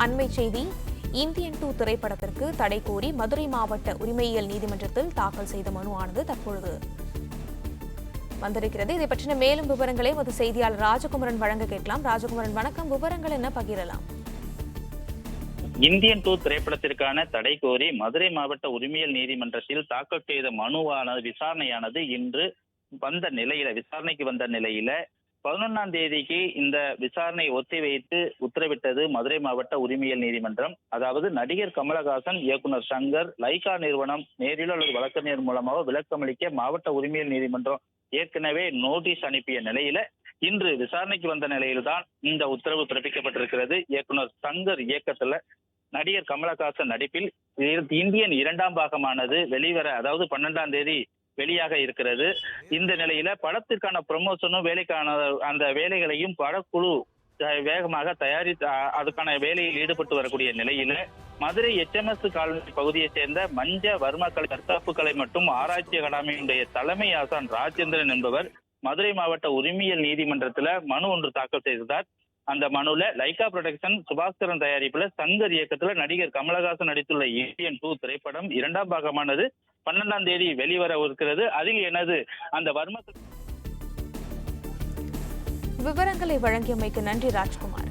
அண்மை செய்தி. இந்தியன் 2 திரைப்படத்திற்கு தடை கோரி மதுரை மாவட்ட உரிமையியல் நீதிமன்றத்தில் தாக்கல் செய்த மனு ஆனது தற்பொழுது வந்திருக்கிறது. இதை பற்றின மேலும் விவரங்களை ஒரு செய்தியாளர் ராஜகுமரன் வழங்க கேட்கலாம். ராஜகுமரன், வணக்கம். விவரங்கள் என்ன பகிரலாம்? இந்தியன் 2 திரைப்படத்திற்கான தடை கோரி மதுரை மாவட்ட உரிமையியல் நீதிமன்றத்தில் தாக்கல் செய்த மனுவான விசாரணையானது இன்று விசாரணைக்கு வந்த நிலையில 11ஆம் தேதிக்கு இந்த விசாரணை ஒத்திவைத்து உத்தரவிட்டது மதுரை மாவட்ட உரிமையியல் நீதிமன்றம். அதாவது நடிகர் கமலஹாசன், இயக்குனர் சங்கர், லைகா நிறுவனம் நேரிலோ அல்லது வழக்கறிஞர் மூலமாக விளக்கமளிக்க மாவட்ட உரிமையியல் நீதிமன்றம் ஏற்கனவே நோட்டீஸ் அனுப்பிய நிலையில இன்று விசாரணைக்கு வந்த நிலையில்தான் இந்த உத்தரவு பிறப்பிக்கப்பட்டிருக்கிறது. இயக்குனர் சங்கர் இயக்கத்துல நடிகர் கமலஹாசன் நடிப்பில் இந்தியன் 2ஆம் பாகமானது அதாவது 12ஆம் தேதி வெளியாக இருக்கிறது. இந்த நிலையில படத்திற்கான ப்ரமோஷனும் வேலைக்கான அந்த வேலைகளையும் படக்குழு வேகமாக தயாரித்து அதுக்கான வேலையில் ஈடுபட்டு வரக்கூடிய நிலையில மதுரை HMS காலனி பகுதியை சேர்ந்த மஞ்ச வர்ம கலை தற்காப்பு கலை மற்றும் ஆராய்ச்சி அகாடமியுடைய தலைமை ஆசான் ராஜேந்திரன் என்பவர் மதுரை மாவட்ட உரிமையியல் நீதிமன்றத்துல மனு ஒன்று தாக்கல் செய்தார். அந்த மனுல லைகா புரொடக்ஷன் சுபாஸ்கரன் தயாரிப்புல சங்கர் இயக்கத்துல நடிகர் கமலஹாசன் நடித்துள்ள இந்தியன் 2 திரைப்படம் 2ஆம் பாகமானது 12ஆம் தேதி வெளிவர இருக்கிறது. அதில் எனது அந்த வர்ம விவரங்களை வழங்கியமைக்கு நன்றி ராஜ்குமார்.